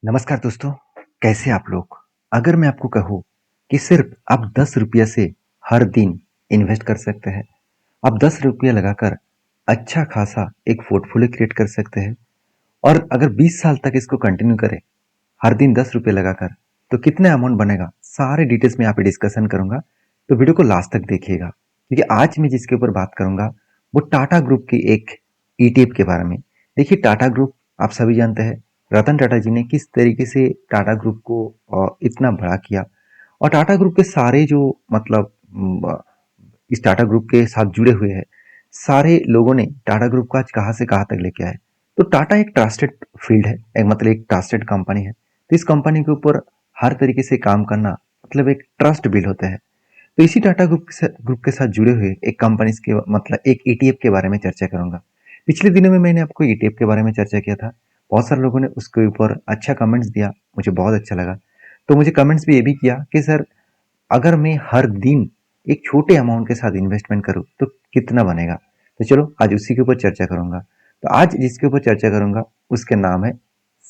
नमस्कार दोस्तों, कैसे आप लोग? अगर मैं आपको कहूँ कि सिर्फ आप 10 रुपये से हर दिन इन्वेस्ट कर सकते हैं, आप 10 रुपये लगाकर अच्छा खासा एक पोर्टफोलियो क्रिएट कर सकते हैं और अगर 20 साल तक इसको कंटिन्यू करें, हर दिन 10 रुपये लगाकर, तो कितना अमाउंट बनेगा? सारे डिटेल्स में यहाँ पे डिस्कशन करूँगा, तो वीडियो को लास्ट तक देखिएगा। क्योंकि आज मैं जिसके ऊपर बात करूँगा, वो टाटा ग्रुप की एक ईटीएफ के बारे में। देखिए टाटा ग्रुप आप सभी जानते हैं, रतन टाटा जी ने किस तरीके से टाटा ग्रुप को इतना बड़ा किया और टाटा ग्रुप के सारे जो मतलब इस टाटा ग्रुप के साथ जुड़े हुए हैं, सारे लोगों ने टाटा ग्रुप को आज कहाँ से कहाँ तक लेके आए। तो टाटा एक ट्रस्टेड फील्ड है, एक मतलब एक ट्रस्टेड कंपनी है। तो इस कंपनी के ऊपर हर तरीके से काम करना मतलब एक ट्रस्ट बिल्ड होता है। तो इसी टाटा ग्रुप के साथ जुड़े हुए एक कंपनी के मतलब एक ईटीएफ के बारे में चर्चा करूंगा। पिछले दिनों में मैंने आपको ईटीएफ के बारे में चर्चा किया था। बहुत सारे लोगों ने उसके ऊपर अच्छा कमेंट्स दिया, मुझे बहुत अच्छा लगा। तो मुझे कमेंट्स भी ये भी किया कि सर, अगर मैं हर दिन एक छोटे अमाउंट के साथ इन्वेस्टमेंट करूं तो कितना बनेगा। तो चलो आज उसी के ऊपर चर्चा करूंगा। तो आज जिसके ऊपर चर्चा करूंगा उसके नाम है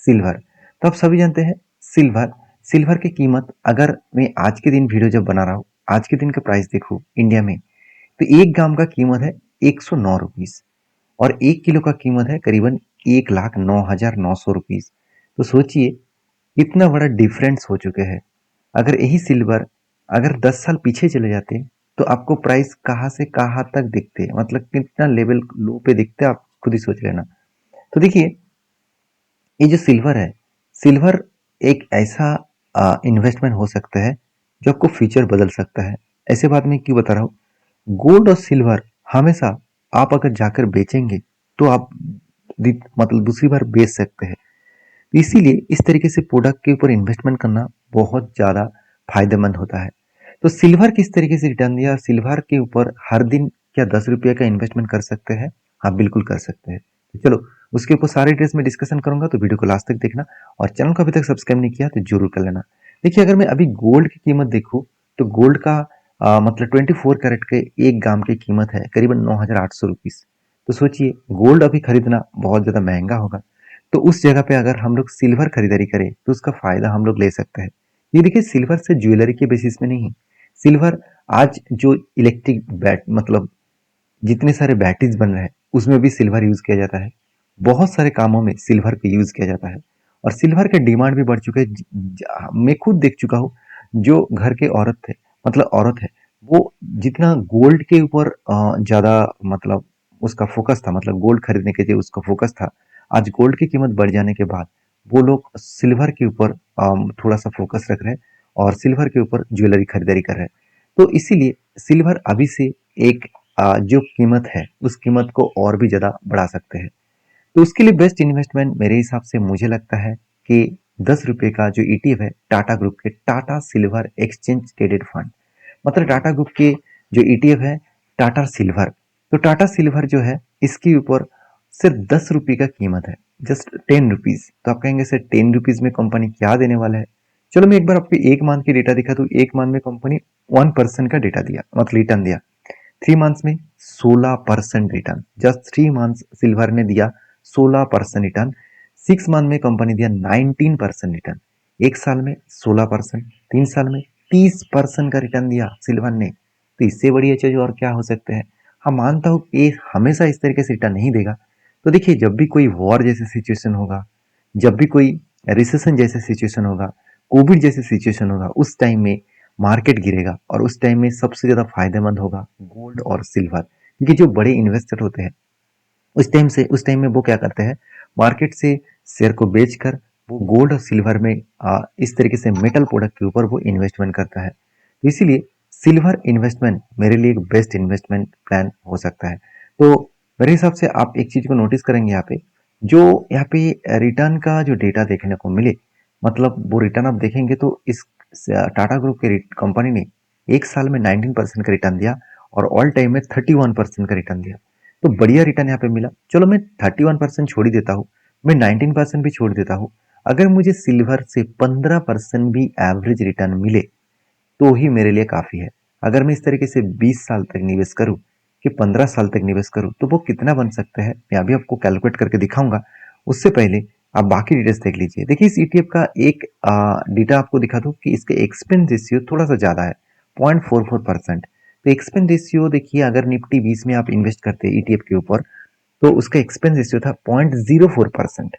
सिल्वर। तो आप सभी जानते हैं सिल्वर सिल्वर की कीमत, अगर मैं आज के दिन वीडियो जब बना रहा हूँ, आज के दिन का प्राइस देखूं इंडिया में, तो 1 ग्राम का कीमत है 109 रुपीज और 1 किलो का कीमत है करीबन 1,09,900 रुपीज। तो सोचिए कितना बड़ा डिफरेंस हो चुके हैं। अगर यही सिल्वर अगर 10 साल पीछे चले जाते तो आपको प्राइस कहाँ से कहाँ तक दिखते, मतलब कितना लेवल लो पे दिखते, आप खुद ही सोच लेना। तो देखिए, ये जो सिल्वर है, सिल्वर एक ऐसा इन्वेस्टमेंट हो सकता है जो आपको फ्यूचर बदल सकता है। ऐसे बात मैं क्यों बता रहा हूँ? गोल्ड और सिल्वर हमेशा आप अगर जाकर बेचेंगे तो आप मतलब दूसरी बार बेच सकते हैं। तो इसीलिए इस तरीके से प्रोडक्ट के ऊपर इन्वेस्टमेंट करना बहुत ज़्यादा फायदेमंद होता है। तो सिल्वर किस तरीके से रिटर्न दिया? सिल्वर के ऊपर हर दिन क्या 10 रुपये का इन्वेस्टमेंट कर सकते हैं? हाँ, बिल्कुल कर सकते हैं। तो चलो उसके ऊपर सारी डिटेल्स में डिस्कशन करूंगा, तो वीडियो को लास्ट तक देखना और चैनल को अभी तक सब्सक्राइब नहीं किया तो जरूर कर लेना। देखिए, अगर मैं अभी गोल्ड की कीमत देखूँ तो गोल्ड का मतलब 24 कैरेट के 1 ग्राम की कीमत है करीबन 9,800 रुपीज। तो सोचिए गोल्ड अभी खरीदना बहुत ज़्यादा महंगा होगा, तो उस जगह पे अगर हम लोग सिल्वर खरीदारी करें तो उसका फायदा हम लोग ले सकते हैं। ये देखिए, सिल्वर से ज्वेलरी के बेसिस में नहीं, सिल्वर आज जो इलेक्ट्रिक बैट मतलब जितने सारे बैटरीज बन रहे हैं उसमें भी सिल्वर यूज किया जाता है। बहुत सारे कामों में सिल्वर को यूज किया जाता है और सिल्वर का डिमांड भी बढ़ चुका है। मैं खुद देख चुका हूँ, जो घर के औरत थे मतलब औरत है, वो जितना गोल्ड के ऊपर ज्यादा मतलब उसका फोकस था, मतलब गोल्ड खरीदने के जो उसका फोकस था, आज गोल्ड की कीमत बढ़ जाने के बाद वो लोग सिल्वर के ऊपर थोड़ा सा फोकस रख रहे हैं और सिल्वर के ऊपर ज्वेलरी खरीदारी कर रहे हैं। तो इसीलिए सिल्वर अभी से एक जो कीमत है उस कीमत को और भी ज़्यादा बढ़ा सकते हैं। तो उसके लिए बेस्ट इन्वेस्टमेंट मेरे हिसाब से मुझे लगता है कि 10 रुपये का जो ईटीएफ है टाटा ग्रुप के, Tata silver exchange traded fund, मतलब टाटा ग्रुप के जो ईटीएफ है टाटा सिल्वर। तो टाटा सिल्वर जो है इसके ऊपर सिर्फ 10 रुपये का कीमत है, जस्ट 10 रुपीज। तो आप कहेंगे सर 10 रुपीज में कंपनी क्या देने वाला है? चलो मैं एक बार आपको 1 मंथ की डेटा दिखा दूं। 1 मंथ में कंपनी 1% का डेटा दिया, मतलब रिटर्न दिया। 3 मंथ्स में 16% रिटर्न, जस्ट 3 मंथ्स सिल्वर ने दिया 16% रिटर्न। 6 मंथ में कंपनी दिया 19% रिटर्न। 1 साल में 16%, 3 साल में 30% का रिटर्न दिया सिल्वर ने। तो इससे बड़ी चीज और क्या हो सकते हैं? हाँ, मानता हूँ ये हमेशा इस तरीके से रिटर्न नहीं देगा। तो देखिए, जब भी कोई वॉर जैसे सिचुएशन होगा, जब भी कोई रिसेशन जैसे सिचुएशन होगा, कोविड जैसे सिचुएशन होगा, उस टाइम में मार्केट गिरेगा और उस टाइम में सबसे ज़्यादा फायदेमंद होगा गोल्ड और सिल्वर। क्योंकि जो बड़े इन्वेस्टर होते हैं उस टाइम में वो क्या करते हैं, मार्केट से शेयर को बेचकर वो गोल्ड और सिल्वर में इस तरीके से मेटल प्रोडक्ट के ऊपर वो इन्वेस्टमेंट करता है। तो इसीलिए सिल्वर इन्वेस्टमेंट मेरे लिए एक बेस्ट इन्वेस्टमेंट प्लान हो सकता है। तो मेरे हिसाब से आप एक चीज को नोटिस करेंगे यहाँ पे, जो यहाँ पे रिटर्न का जो डेटा देखने को मिले, मतलब वो रिटर्न आप देखेंगे तो इस टाटा ग्रुप के कंपनी ने 1 साल में 19% का रिटर्न दिया और ऑल टाइम में 31% का रिटर्न दिया। तो बढ़िया रिटर्न यहाँ पे मिला। चलो मैं 31% छोड़ ही देता हूँ, मैं 19% भी छोड़ देता हूँ। अगर मुझे सिल्वर से 15% भी एवरेज रिटर्न मिले तो ही मेरे लिए काफ़ी है। अगर मैं इस तरीके से 20 साल तक निवेश करूँ कि 15 साल तक निवेश करूँ तो वो कितना बन सकता है, मैं अभी आपको कैलकुलेट करके दिखाऊंगा। उससे पहले आप बाकी डिटेल्स देख लीजिए। देखिए इस ईटीएफ का एक डेटा आपको दिखा दूं कि इसके एक्सपेंस रेशियो थोड़ा सा ज़्यादा है, 0.44%। तो एक्सपेंस रेशियो देखिए, अगर निफ्टी 20 में आप इन्वेस्ट करते हैं ईटीएफ के ऊपर, तो उसका एक्सपेंस रेशियो था 0.04%,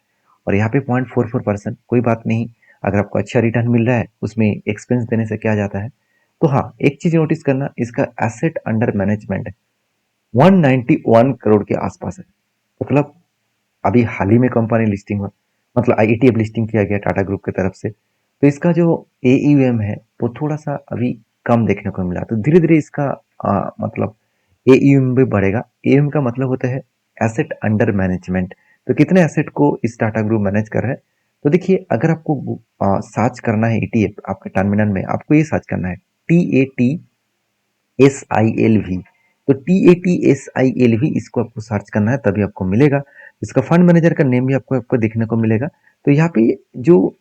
और यहाँ पे 0.44%। कोई बात नहीं, अगर आपको अच्छा रिटर्न मिल रहा है उसमें एक्सपेंस देने से क्या जाता है। तो हाँ, एक चीज नोटिस करना, इसका एसेट अंडर मैनेजमेंट 191 करोड़ के आसपास है। मतलब अभी हाल ही में कंपनी लिस्टिंग हुआ, मतलब ईटीएफ लिस्टिंग किया गया टाटा ग्रुप की तरफ से, तो इसका जो एईएम है वो थोड़ा सा अभी कम देखने को मिला। तो धीरे धीरे इसका मतलब एईएम भी बढ़ेगा। एईएम का मतलब होता है एसेट अंडर मैनेजमेंट। तो कितने एसेट को इस टाटा ग्रुप मैनेज कर रहा है। तो देखिए, अगर आपको सर्च करना है ईटीएफ आपके टर्मिनल में, आपको ये सर्च करना है TATSILV। तो TATSILV इसको आपको सर्च करना है, तभी आपको मिलेगा। इसका फंड मैनेजर का नेम भी आपको आपको देखने को मिलेगा। तो यहाँ पे जो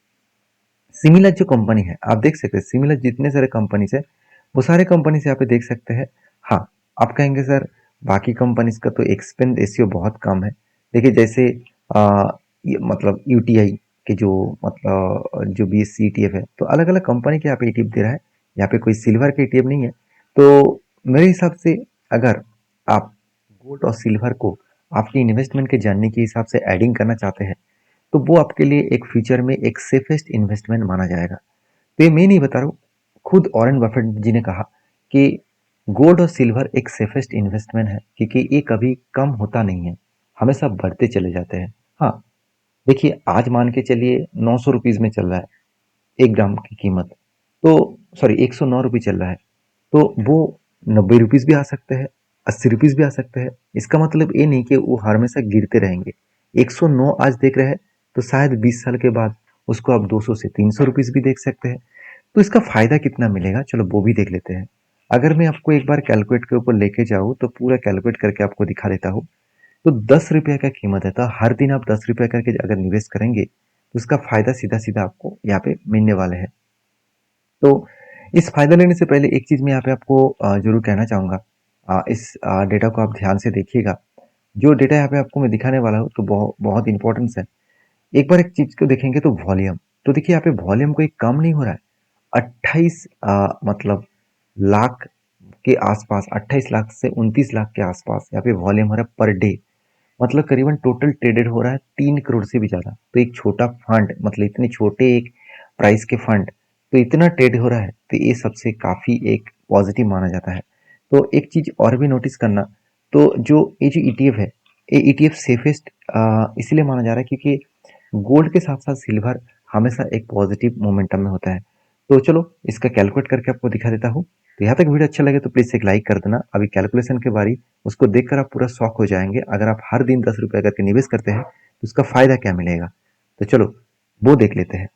सिमिलर जो कंपनी है आप देख सकते हैं, सिमिलर जितने सारे कंपनीज है वो सारे कंपनी से यहाँ पे देख सकते हैं। हाँ, आप कहेंगे सर बाकी कंपनीज का तो एक्सपेंस रेशियो बहुत कम है। देखिए जैसे मतलब यूटीआई के जो मतलब जो BSE ETF है, तो अलग अलग कंपनी के यहाँ पे ETF दे रहा है। यहाँ पे कोई सिल्वर के ETF नहीं है। तो मेरे हिसाब से अगर आप गोल्ड और सिल्वर को आपकी इन्वेस्टमेंट के जानने के हिसाब से एडिंग करना चाहते हैं, तो वो आपके लिए एक फ्यूचर में एक सेफेस्ट इन्वेस्टमेंट माना जाएगा। तो ये मैं नहीं बता रहा हूँ, खुद वॉरेन बफेट जी ने कहा कि गोल्ड और सिल्वर एक सेफेस्ट इन्वेस्टमेंट है, क्योंकि ये कभी कम होता नहीं है, हमेशा बढ़ते चले जाते हैं। हाँ, देखिए आज मान के चलिए 900 रुपीज़ में चल रहा है 1 ग्राम की कीमत, तो सॉरी 109 रुपये चल रहा है। तो वो 90 रुपीज़ भी आ सकते हैं, 80 रुपीज़ भी आ सकते हैं। इसका मतलब ये नहीं कि वो हमेशा गिरते रहेंगे। 109 आज देख रहे हैं, तो शायद 20 साल के बाद उसको आप 200 से 300 रुपीज़ भी देख सकते हैं। तो इसका फायदा कितना मिलेगा, चलो वो भी देख लेते हैं। अगर मैं आपको एक बार कैलकुलेट के ऊपर लेके जाऊँ तो पूरा कैलकुलेट करके आपको दिखा देता हूँ। तो 10 रुपये का कीमत है, तो हर दिन आप 10 रुपये करके अगर निवेश करेंगे तो उसका फायदा सीधा सीधा आपको यहाँ पे मिलने वाले है। तो इस फायदा लेने से पहले एक चीज मैं यहाँ पे आपको जरूर कहना चाहूंगा। इस डेटा को आप ध्यान से देखिएगा। जो डेटा यहाँ पे आपको मैं दिखाने वाला हूँ तो बहुत बहुत इंपॉर्टेंस है। एक बार एक चीज को देखेंगे तो वॉल्यूम, तो देखिए यहाँ पे वॉल्यूम कोई कम नहीं हो रहा है। 28 मतलब लाख के आसपास, 28 लाख से 29 लाख के आसपास यहाँ पे वॉल्यूम हो रहा है पर डे। मतलब करीबन टोटल ट्रेडेड हो रहा है 3 करोड़ से भी ज़्यादा। तो एक छोटा फंड, मतलब इतने छोटे एक प्राइस के फंड, तो इतना ट्रेड हो रहा है, तो ये सबसे काफ़ी एक पॉजिटिव माना जाता है। तो एक चीज़ और भी नोटिस करना, तो जो ये जो ईटीएफ है, ये ईटीएफ सेफेस्ट इसलिए माना जा रहा है क्योंकि गोल्ड के साथ साथ सिल्वर हमेशा एक पॉजिटिव मोमेंटम में होता है। तो चलो इसका कैलकुलेट करके आपको दिखा देता हूँ। तो यहाँ तक वीडियो अच्छा लगे तो प्लीज़ एक लाइक कर देना। अभी कैलकुलेशन के बारी, उसको देखकर आप पूरा शॉक हो जाएंगे। अगर आप हर दिन 10 रुपये करके निवेश करते हैं तो उसका फायदा क्या मिलेगा। तो चलो वो देख लेते हैं।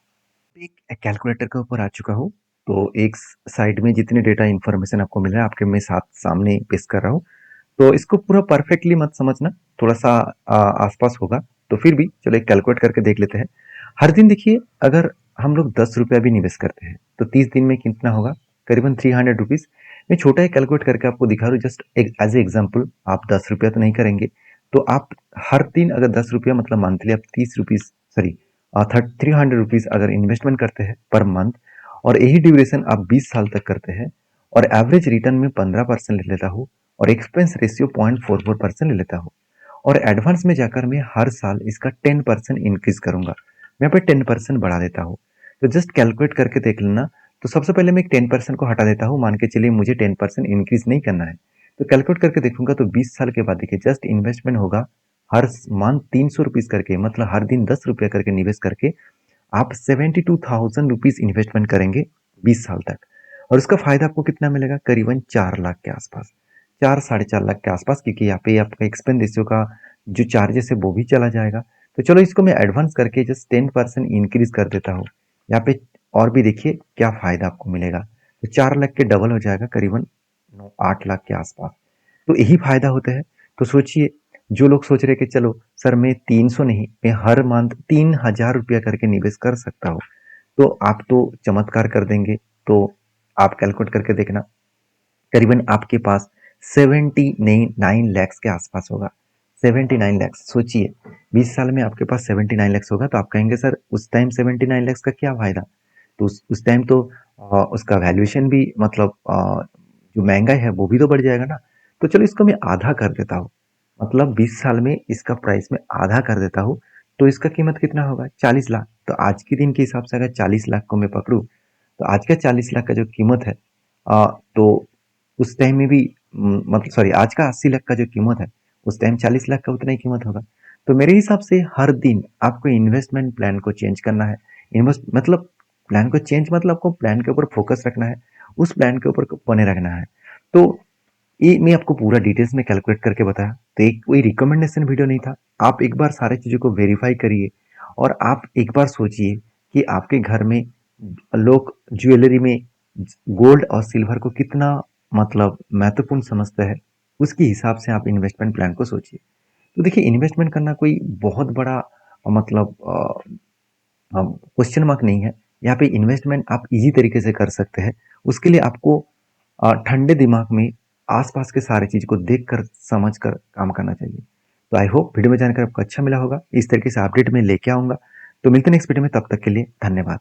एक कैलकुलेटर के ऊपर आ चुका हूँ। तो एक साइड में जितने डेटा इन्फॉर्मेशन आपको मिल रहा है आपके मैं साथ सामने पेश कर रहा हूँ। तो इसको पूरा परफेक्टली मत समझना, थोड़ा सा आसपास होगा। तो फिर भी चलो एक कैलकुलेट करके देख लेते हैं। हर दिन देखिए, अगर हम लोग 10 रुपया भी निवेश करते हैं तो 30 दिन में कितना होगा, करीबन 300 रुपीज़। मैं छोटा ही कैलकुलेट करके आपको दिखा रहा हूँ, जस्ट एज ए एग्जाम्पल। आप 10 रुपया तो नहीं करेंगे, तो आप हर दिन अगर 10 रुपया मतलब मंथली आप 30 रुपीज़, सॉरी 300 रुपीज़ अगर इन्वेस्टमेंट करते हैं पर मंथ, और यही ड्यूरेशन आप 20 साल तक करते हैं, और एवरेज रिटर्न में 15% ले लेता हूँ, और एक्सपेंस रेशियो 0.44% ले लेता हूँ, और एडवांस में जाकर मैं हर साल इसका 10% इंक्रीज करूंगा। मैं यहाँ पे 10% बढ़ा देता हूँ। तो जस्ट कैलकुलेट करके देख लेना। तो सबसे पहले मैं 10% को हटा देता हूँ, मान के चलिए मुझे 10% इंक्रीज नहीं करना है। तो कैलकुलेट करके देखूंगा तो 20 साल के बाद देखिए जस्ट इन्वेस्टमेंट होगा हर मंथ 300 रुपीज करके, मतलब हर दिन 10 रुपया करके निवेश करके आप 72,000 रुपीज इन्वेस्टमेंट करेंगे 20 साल तक। और उसका फायदा आपको कितना मिलेगा, करीबन 4 लाख के आसपास, 4 साढ़े 4 लाख के आसपास, क्योंकि यहाँ पे आपका एक्सपेंस रेशियो का जो चार्जेस है वो भी चला जाएगा। तो चलो इसको मैं एडवांस करके जस्ट 10% इंक्रीज कर देता हूँ यहाँ पे। और भी देखिए क्या फायदा आपको मिलेगा। तो 4 लाख के डबल हो जाएगा, करीबन 8 लाख के आसपास। तो यही फायदा होता है। तो सोचिए, जो लोग सोच रहे कि चलो सर मैं 300 नहीं, मैं हर मंथ 3,000 रुपया करके निवेश कर सकता हूँ, तो आप तो चमत्कार कर देंगे। तो आप कैलकुलेट करके देखना, करीबन आपके पास 79 लैक्स के आसपास होगा। 79 लाख सोचिए, 20 साल में आपके पास 79 लाख होगा तो आप कहेंगे सर उस टाइम 79 लाख का क्या फायदा। तो उस टाइम तो उसका वैल्यूएशन भी मतलब जो महंगाई है वो भी तो बढ़ जाएगा ना। तो चलो इसको मैं आधा कर देता हूँ, मतलब 20 साल में इसका प्राइस में आधा कर देता हूँ, तो इसका कीमत कितना होगा 40 लाख। तो आज के दिन के हिसाब से अगर 40 लाख को मैं पकड़ूं, तो आज का 40 लाख का जो कीमत है तो उस टाइम में भी मतलब सॉरी, आज का 80 लाख का जो कीमत है उस टाइम 40 लाख का उतना ही कीमत होगा। तो मेरे हिसाब से हर दिन आपको इन्वेस्टमेंट प्लान को चेंज करना है। इन्वेस्ट मतलब प्लान को चेंज मतलब आपको प्लान के ऊपर फोकस रखना है, उस प्लान के ऊपर बने रखना है। तो ये मैं आपको पूरा डिटेल्स में कैलकुलेट करके बताया, तो एक कोई रिकमेंडेशन वीडियो नहीं था। आप एक बार सारी चीज़ों को वेरीफाई करिए और आप एक बार सोचिए कि आपके घर में लोग ज्वेलरी में गोल्ड और सिल्वर को कितना मतलब महत्वपूर्ण समझते हैं, उसके हिसाब से आप इन्वेस्टमेंट प्लान को सोचिए। तो देखिए, इन्वेस्टमेंट करना कोई बहुत बड़ा मतलब क्वेश्चन मार्क नहीं है। यहाँ पे इन्वेस्टमेंट आप इजी तरीके से कर सकते हैं। उसके लिए आपको ठंडे दिमाग में आसपास के सारी चीज को देख कर समझ कर काम करना चाहिए। तो आई होप वीडियो में जानकर आपको अच्छा मिला होगा। इस तरीके से अपडेट में लेके आऊंगा। तो मिलते हैं नेक्स्ट वीडियो में, तब तक के लिए धन्यवाद।